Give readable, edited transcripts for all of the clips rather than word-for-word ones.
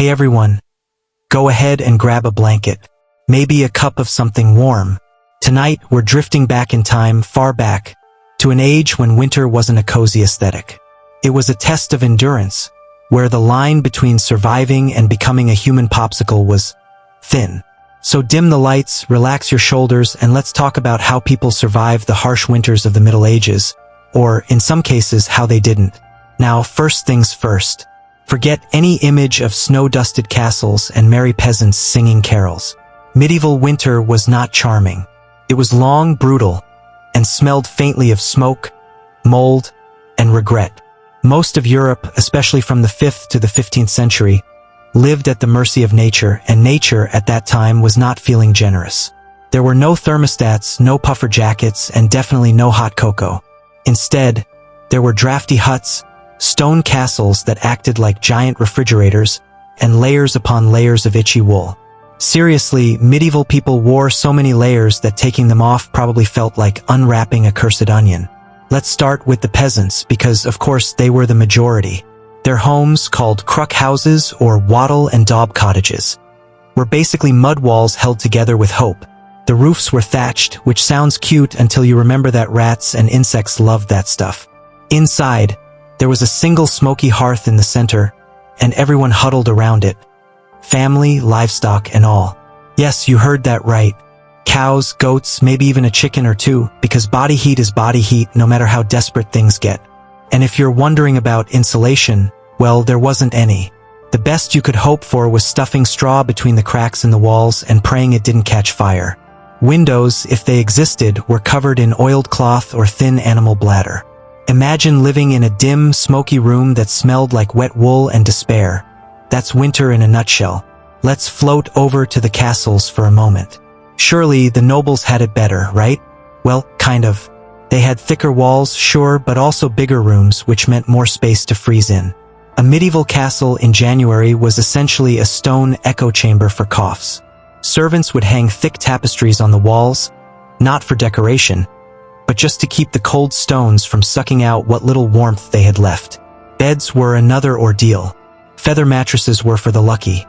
Hey everyone, go ahead and grab a blanket, maybe a cup of something warm. Tonight we're drifting back in time, far back, to an age when winter wasn't a cozy aesthetic. It was a test of endurance, where the line between surviving and becoming a human popsicle was thin. So dim the lights, relax your shoulders, and let's talk about how people survived the harsh winters of the Middle Ages, or in some cases how they didn't. Now, first things first. Forget any image of snow-dusted castles and merry peasants singing carols. Medieval winter was not charming. It was long, brutal, and smelled faintly of smoke, mold, and regret. Most of Europe, especially from the 5th to the 15th century, lived at the mercy of nature, and nature at that time was not feeling generous. There were no thermostats, no puffer jackets, and definitely no hot cocoa. Instead, there were drafty huts, stone castles that acted like giant refrigerators, and layers upon layers of itchy wool. Seriously, medieval people wore so many layers that taking them off probably felt like unwrapping a cursed onion. Let's start with the peasants, because of course they were the majority. Their homes, called crook houses or wattle and daub cottages, were basically mud walls held together with hope. The roofs were thatched, which sounds cute until you remember that rats and insects loved that stuff. Inside, there was a single smoky hearth in the center, and everyone huddled around it. Family, livestock, and all. Yes, you heard that right. Cows, goats, maybe even a chicken or two, because body heat is body heat no matter how desperate things get. And if you're wondering about insulation, well, there wasn't any. The best you could hope for was stuffing straw between the cracks in the walls and praying it didn't catch fire. Windows, if they existed, were covered in oiled cloth or thin animal bladder. Imagine living in a dim, smoky room that smelled like wet wool and despair. That's winter in a nutshell. Let's float over to the castles for a moment. Surely the nobles had it better, right? Well, kind of. They had thicker walls, sure, but also bigger rooms, which meant more space to freeze in. A medieval castle in January was essentially a stone echo chamber for coughs. Servants would hang thick tapestries on the walls, not for decoration, but just to keep the cold stones from sucking out what little warmth they had left. Beds were another ordeal. Feather mattresses were for the lucky.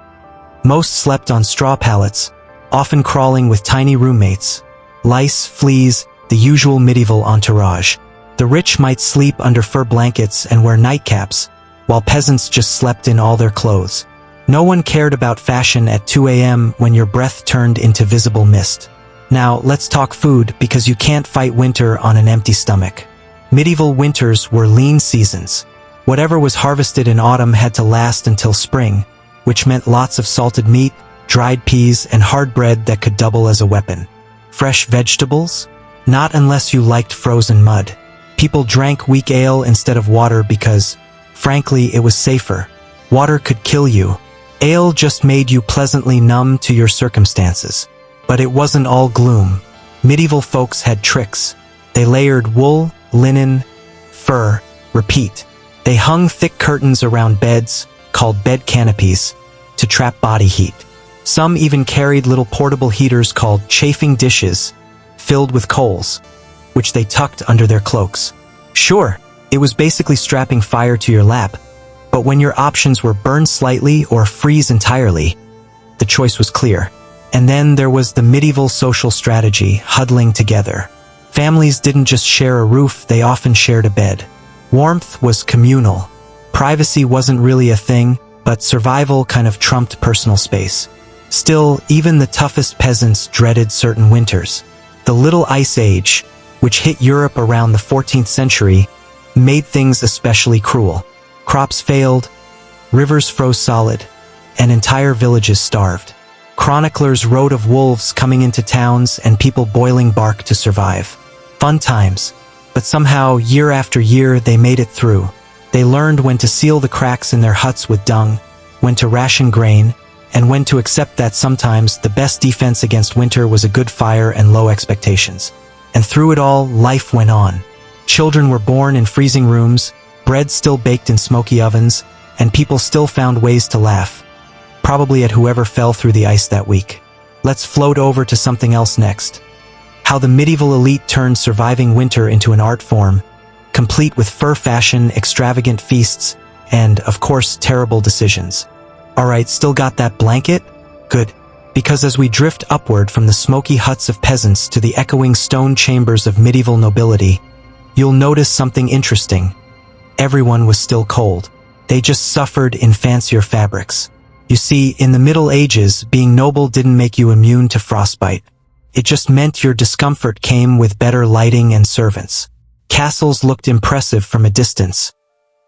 Most slept on straw pallets, often crawling with tiny roommates. Lice, fleas, the usual medieval entourage. The rich might sleep under fur blankets and wear nightcaps, while peasants just slept in all their clothes. No one cared about fashion at 2 a.m. when your breath turned into visible mist. Now, let's talk food, because you can't fight winter on an empty stomach. Medieval winters were lean seasons. Whatever was harvested in autumn had to last until spring, which meant lots of salted meat, dried peas, and hard bread that could double as a weapon. Fresh vegetables? Not unless you liked frozen mud. People drank weak ale instead of water because, frankly, it was safer. Water could kill you. Ale just made you pleasantly numb to your circumstances. But it wasn't all gloom. Medieval folks had tricks. They layered wool, linen, fur, repeat. They hung thick curtains around beds, called bed canopies, to trap body heat. Some even carried little portable heaters called chafing dishes, filled with coals, which they tucked under their cloaks. Sure, it was basically strapping fire to your lap, but when your options were burn slightly or freeze entirely, the choice was clear. And then there was the medieval social strategy, huddling together. Families didn't just share a roof, they often shared a bed. Warmth was communal. Privacy wasn't really a thing, but survival kind of trumped personal space. Still, even the toughest peasants dreaded certain winters. The Little Ice Age, which hit Europe around the 14th century, made things especially cruel. Crops failed, rivers froze solid, and entire villages starved. Chroniclers wrote of wolves coming into towns and people boiling bark to survive. Fun times. But somehow, year after year, they made it through. They learned when to seal the cracks in their huts with dung, when to ration grain, and when to accept that sometimes the best defense against winter was a good fire and low expectations. And through it all, life went on. Children were born in freezing rooms, bread still baked in smoky ovens, and people still found ways to laugh. Probably at whoever fell through the ice that week. Let's float over to something else next. How the medieval elite turned surviving winter into an art form, complete with fur fashion, extravagant feasts, and, of course, terrible decisions. Alright, still got that blanket? Good. Because as we drift upward from the smoky huts of peasants to the echoing stone chambers of medieval nobility, you'll notice something interesting. Everyone was still cold. They just suffered in fancier fabrics. You see, in the Middle Ages, being noble didn't make you immune to frostbite. It just meant your discomfort came with better lighting and servants. Castles looked impressive from a distance.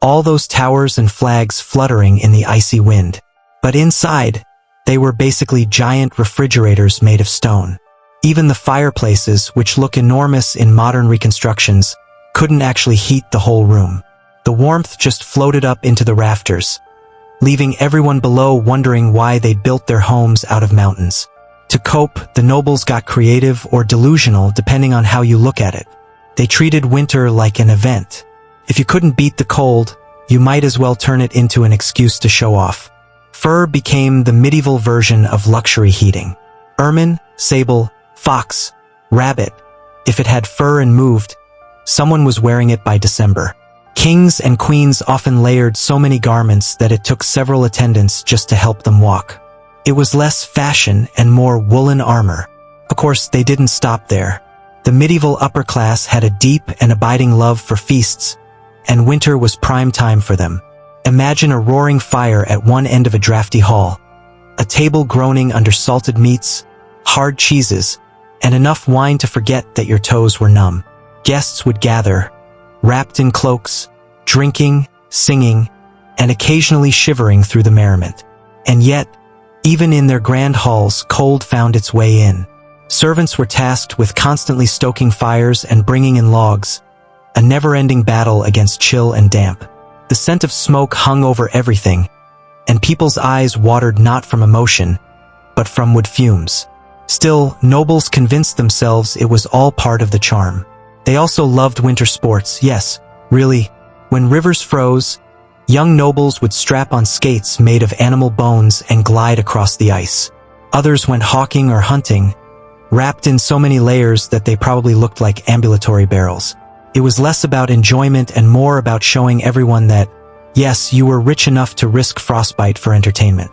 All those towers and flags fluttering in the icy wind. But inside, they were basically giant refrigerators made of stone. Even the fireplaces, which look enormous in modern reconstructions, couldn't actually heat the whole room. The warmth just floated up into the rafters, leaving everyone below wondering why they'd built their homes out of mountains. To cope, the nobles got creative or delusional depending on how you look at it. They treated winter like an event. If you couldn't beat the cold, you might as well turn it into an excuse to show off. Fur became the medieval version of luxury heating. Ermine, sable, fox, rabbit. If it had fur and moved, someone was wearing it by December. Kings and queens often layered so many garments that it took several attendants just to help them walk. It was less fashion and more woolen armor. Of course, they didn't stop there. The medieval upper class had a deep and abiding love for feasts, and winter was prime time for them. Imagine a roaring fire at one end of a drafty hall, a table groaning under salted meats, hard cheeses, and enough wine to forget that your toes were numb. Guests would gather, wrapped in cloaks, drinking, singing, and occasionally shivering through the merriment. And yet, even in their grand halls, cold found its way in. Servants were tasked with constantly stoking fires and bringing in logs, a never-ending battle against chill and damp. The scent of smoke hung over everything, and people's eyes watered not from emotion, but from wood fumes. Still, nobles convinced themselves it was all part of the charm. They also loved winter sports, yes, really. When rivers froze, young nobles would strap on skates made of animal bones and glide across the ice. Others went hawking or hunting, wrapped in so many layers that they probably looked like ambulatory barrels. It was less about enjoyment and more about showing everyone that, yes, you were rich enough to risk frostbite for entertainment.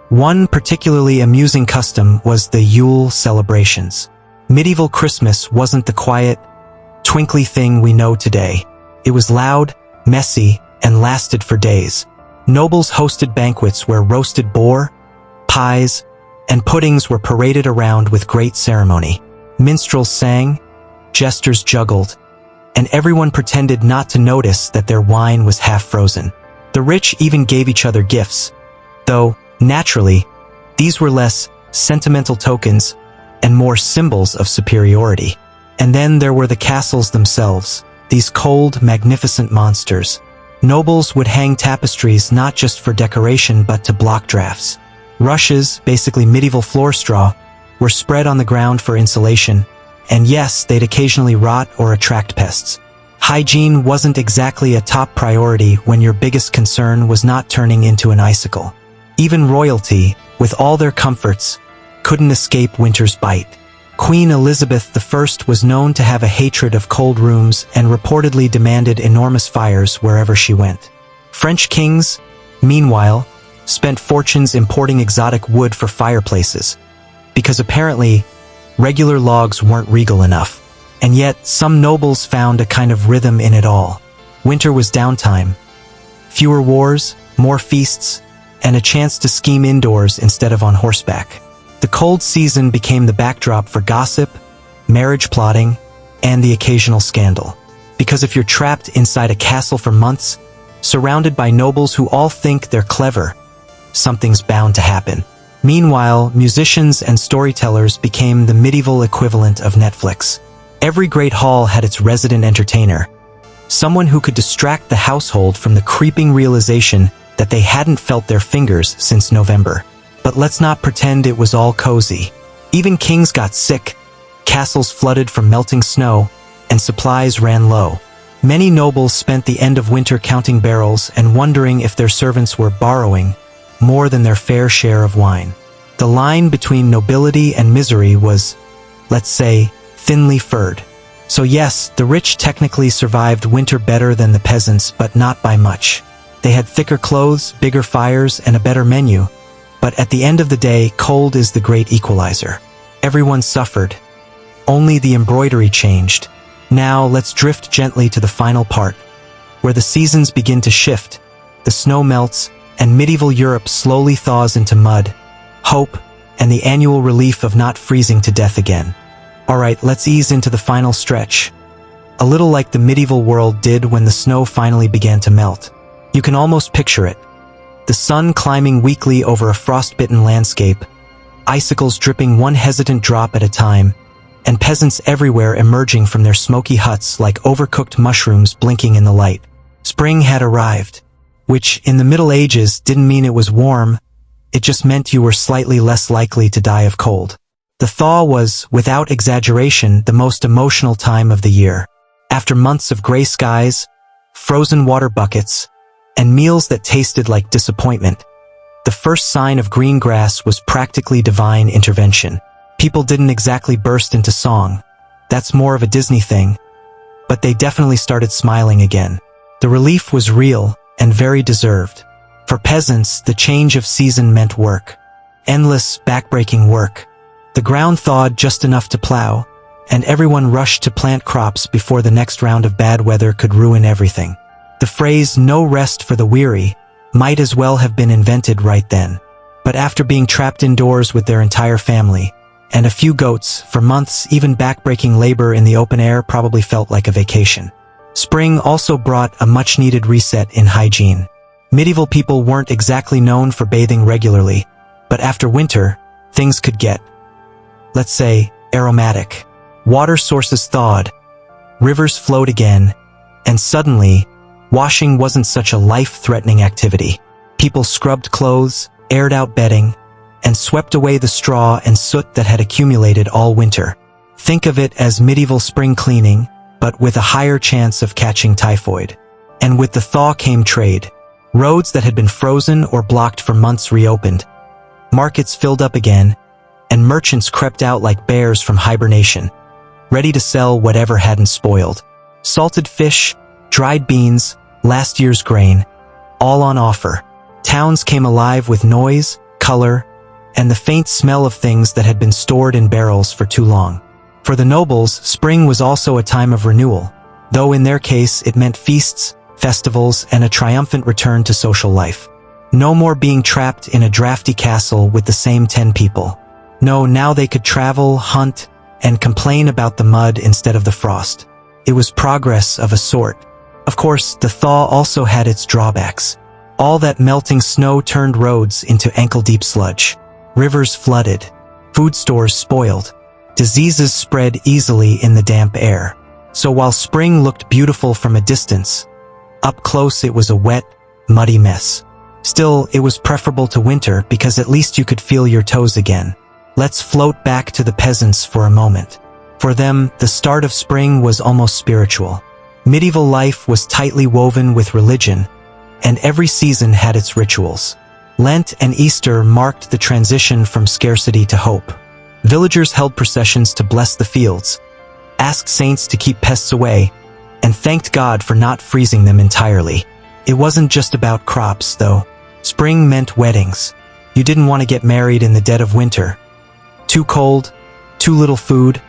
One particularly amusing custom was the Yule celebrations. Medieval Christmas wasn't the quiet, twinkly thing we know today. It was loud, messy, and lasted for days. Nobles hosted banquets where roasted boar, pies, and puddings were paraded around with great ceremony. Minstrels sang, jesters juggled, and everyone pretended not to notice that their wine was half frozen. The rich even gave each other gifts, though, naturally, these were less sentimental tokens and more symbols of superiority. And then there were the castles themselves, these cold, magnificent monsters. Nobles would hang tapestries not just for decoration but to block drafts. Rushes, basically medieval floor straw, were spread on the ground for insulation, and yes, they'd occasionally rot or attract pests. Hygiene wasn't exactly a top priority when your biggest concern was not turning into an icicle. Even royalty, with all their comforts, couldn't escape winter's bite. Queen Elizabeth I was known to have a hatred of cold rooms and reportedly demanded enormous fires wherever she went. French kings, meanwhile, spent fortunes importing exotic wood for fireplaces, because apparently, regular logs weren't regal enough. And yet, some nobles found a kind of rhythm in it all. Winter was downtime. Fewer wars, more feasts, and a chance to scheme indoors instead of on horseback. The cold season became the backdrop for gossip, marriage plotting, and the occasional scandal. Because if you're trapped inside a castle for months, surrounded by nobles who all think they're clever, something's bound to happen. Meanwhile, musicians and storytellers became the medieval equivalent of Netflix. Every great hall had its resident entertainer, someone who could distract the household from the creeping realization that they hadn't felt their fingers since November. But let's not pretend it was all cozy. Even kings got sick, castles flooded from melting snow, and supplies ran low. Many nobles spent the end of winter counting barrels and wondering if their servants were borrowing more than their fair share of wine. The line between nobility and misery was, let's say, thinly furred. So yes, the rich technically survived winter better than the peasants, but not by much. They had thicker clothes, bigger fires, and a better menu, But at the end of the day, cold is the great equalizer. Everyone suffered. Only the embroidery changed. Now let's drift gently to the final part, where the seasons begin to shift, the snow melts, and medieval Europe slowly thaws into mud, hope, and the annual relief of not freezing to death again. Alright, let's ease into the final stretch. A little like the medieval world did when the snow finally began to melt. You can almost picture it. The sun climbing weakly over a frostbitten landscape, icicles dripping one hesitant drop at a time, and peasants everywhere emerging from their smoky huts like overcooked mushrooms blinking in the light. Spring had arrived, which in the Middle Ages didn't mean it was warm, it just meant you were slightly less likely to die of cold. The thaw was, without exaggeration, the most emotional time of the year. After months of gray skies, frozen water buckets, and meals that tasted like disappointment, the first sign of green grass was practically divine intervention. People didn't exactly burst into song. That's more of a Disney thing. But they definitely started smiling again. The relief was real and very deserved. For peasants, the change of season meant work. Endless, backbreaking work. The ground thawed just enough to plow, and everyone rushed to plant crops before the next round of bad weather could ruin everything. The phrase, "no rest for the weary," might as well have been invented right then. But after being trapped indoors with their entire family, and a few goats, for months, even backbreaking labor in the open air probably felt like a vacation. Spring also brought a much-needed reset in hygiene. Medieval people weren't exactly known for bathing regularly, but after winter, things could get, let's say, aromatic. Water sources thawed, rivers flowed again, and suddenly, washing wasn't such a life-threatening activity. People scrubbed clothes, aired out bedding, and swept away the straw and soot that had accumulated all winter. Think of it as medieval spring cleaning, but with a higher chance of catching typhoid. And with the thaw came trade. Roads that had been frozen or blocked for months reopened. Markets filled up again, and merchants crept out like bears from hibernation, ready to sell whatever hadn't spoiled. Salted fish, dried beans, last year's grain, all on offer. Towns came alive with noise, color, and the faint smell of things that had been stored in barrels for too long. For the nobles, spring was also a time of renewal, though in their case it meant feasts, festivals, and a triumphant return to social life. No more being trapped in a drafty castle with the same 10 people. No, now they could travel, hunt, and complain about the mud instead of the frost. It was progress of a sort. Of course, the thaw also had its drawbacks. All that melting snow turned roads into ankle-deep sludge. Rivers flooded. Food stores spoiled. Diseases spread easily in the damp air. So while spring looked beautiful from a distance, up close it was a wet, muddy mess. Still, it was preferable to winter because at least you could feel your toes again. Let's float back to the peasants for a moment. For them, the start of spring was almost spiritual. Medieval life was tightly woven with religion, and every season had its rituals. Lent and Easter marked the transition from scarcity to hope. Villagers held processions to bless the fields, asked saints to keep pests away, and thanked God for not freezing them entirely. It wasn't just about crops, though. Spring meant weddings. You didn't want to get married in the dead of winter. Too cold, too little food,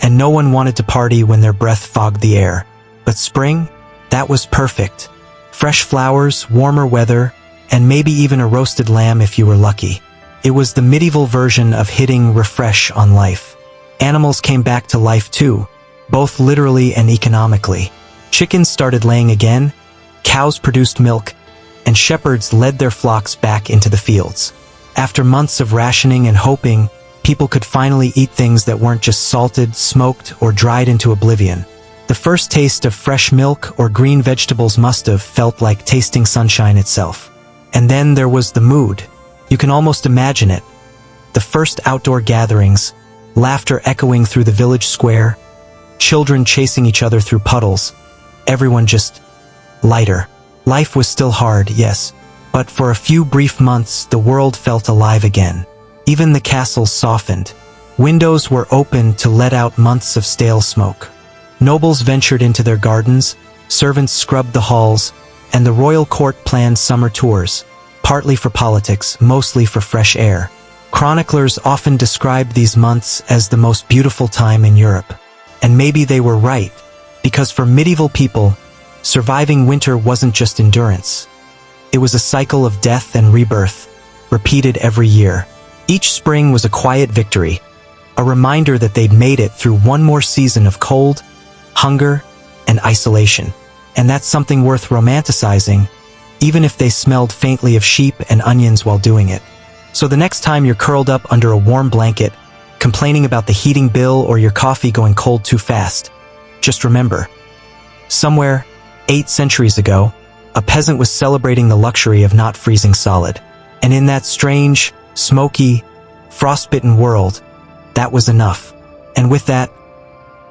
and no one wanted to party when their breath fogged the air. But spring? That was perfect. Fresh flowers, warmer weather, and maybe even a roasted lamb if you were lucky. It was the medieval version of hitting refresh on life. Animals came back to life too, both literally and economically. Chickens started laying again, cows produced milk, and shepherds led their flocks back into the fields. After months of rationing and hoping, people could finally eat things that weren't just salted, smoked, or dried into oblivion. The first taste of fresh milk or green vegetables must have felt like tasting sunshine itself. And then there was the mood. You can almost imagine it. The first outdoor gatherings, laughter echoing through the village square, children chasing each other through puddles, everyone just lighter. Life was still hard, yes, but for a few brief months the world felt alive again. Even the castles softened. Windows were opened to let out months of stale smoke. Nobles ventured into their gardens, servants scrubbed the halls, and the royal court planned summer tours. partly for politics, mostly for fresh air. Chroniclers often described these months as the most beautiful time in Europe. And maybe they were right, because for medieval people, surviving winter wasn't just endurance. It was a cycle of death and rebirth, repeated every year. Each spring was a quiet victory, a reminder that they'd made it through one more season of cold, hunger, and isolation. And that's something worth romanticizing, even if they smelled faintly of sheep and onions while doing it. So the next time you're curled up under a warm blanket, complaining about the heating bill or your coffee going cold too fast, just remember, somewhere, 8 centuries ago, a peasant was celebrating the luxury of not freezing solid. And in that strange, smoky, frostbitten world, that was enough. And with that,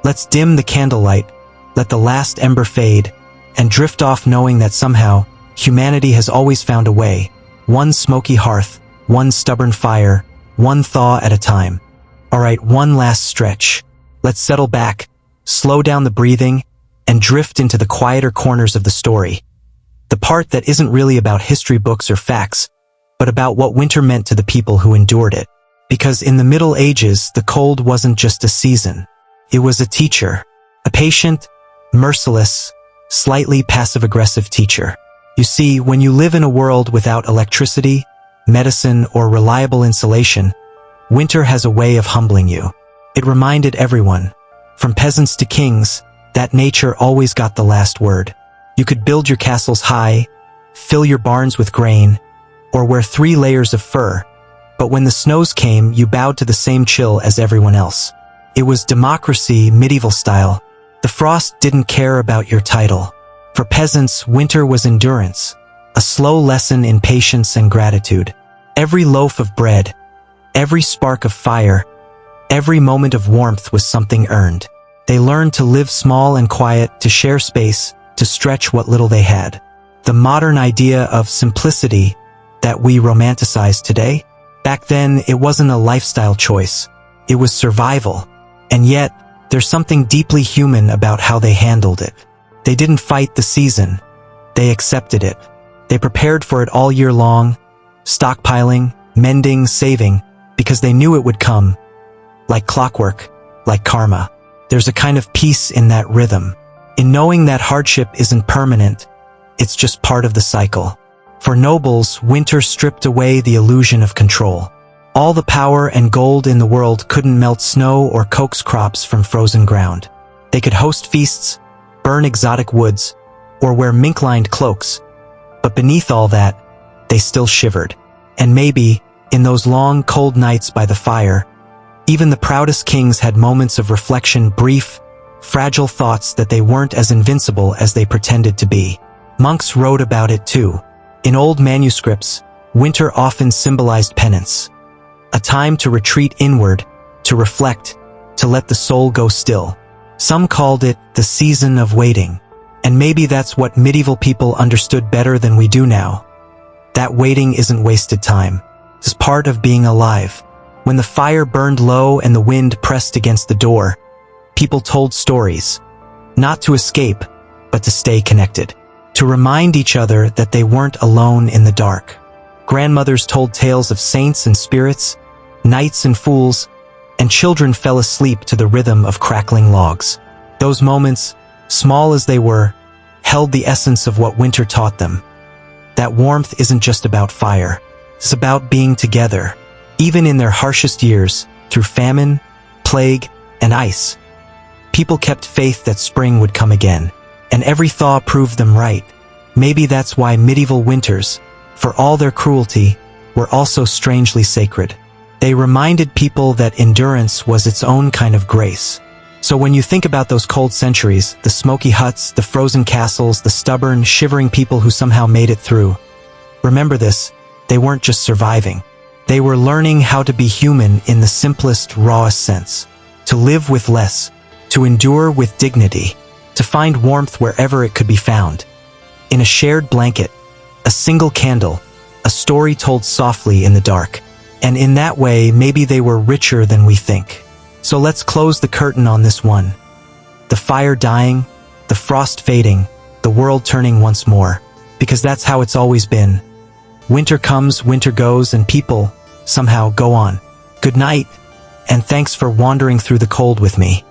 let's dim the candlelight, let the last ember fade, and drift off knowing that somehow, humanity has always found a way, one smoky hearth, one stubborn fire, one thaw at a time. Alright, one last stretch. Let's settle back, slow down the breathing, and drift into the quieter corners of the story. The part that isn't really about history books or facts, but about what winter meant to the people who endured it. Because in the Middle Ages, the cold wasn't just a season. It was a teacher. A patient, merciless, slightly passive-aggressive teacher. You see, when you live in a world without electricity, medicine, or reliable insulation, winter has a way of humbling you. It reminded everyone, from peasants to kings, that nature always got the last word. You could build your castles high, fill your barns with grain, or wear 3 layers of fur, but when the snows came, you bowed to the same chill as everyone else. It was democracy, medieval style. The frost didn't care about your title. For peasants, winter was endurance, a slow lesson in patience and gratitude. Every loaf of bread, every spark of fire, every moment of warmth was something earned. They learned to live small and quiet, to share space, to stretch what little they had. The modern idea of simplicity that we romanticize today, back then it wasn't a lifestyle choice. It was survival. And yet, there's something deeply human about how they handled it. They didn't fight the season. They accepted it. They prepared for it all year long, stockpiling, mending, saving, because they knew it would come. Like clockwork, like karma. There's a kind of peace in that rhythm, in knowing that hardship isn't permanent, it's just part of the cycle. For nobles, winter stripped away the illusion of control. All the power and gold in the world couldn't melt snow or coax crops from frozen ground. They could host feasts, burn exotic woods, or wear mink-lined cloaks. But beneath all that, they still shivered. And maybe, in those long, cold nights by the fire, even the proudest kings had moments of reflection, brief, fragile thoughts that they weren't as invincible as they pretended to be. Monks wrote about it too. In old manuscripts, winter often symbolized penance. A time to retreat inward, to reflect, to let the soul go still. Some called it the season of waiting. And maybe that's what medieval people understood better than we do now. That waiting isn't wasted time. It's part of being alive. When the fire burned low and the wind pressed against the door, people told stories. Not to escape, but to stay connected. To remind each other that they weren't alone in the dark. Grandmothers told tales of saints and spirits, knights and fools, and children fell asleep to the rhythm of crackling logs. Those moments, small as they were, held the essence of what winter taught them. That warmth isn't just about fire. It's about being together. Even in their harshest years, through famine, plague, and ice, people kept faith that spring would come again. And every thaw proved them right. Maybe that's why medieval winters, for all their cruelty, were also strangely sacred. They reminded people that endurance was its own kind of grace. So when you think about those cold centuries, the smoky huts, the frozen castles, the stubborn, shivering people who somehow made it through, remember this, they weren't just surviving. They were learning how to be human in the simplest, rawest sense. To live with less, to endure with dignity, to find warmth wherever it could be found. In a shared blanket, a single candle, a story told softly in the dark. And in that way, maybe they were richer than we think. So let's close the curtain on this one. The fire dying, the frost fading, the world turning once more. Because that's how it's always been. Winter comes, winter goes, and people somehow go on. Good night, and thanks for wandering through the cold with me.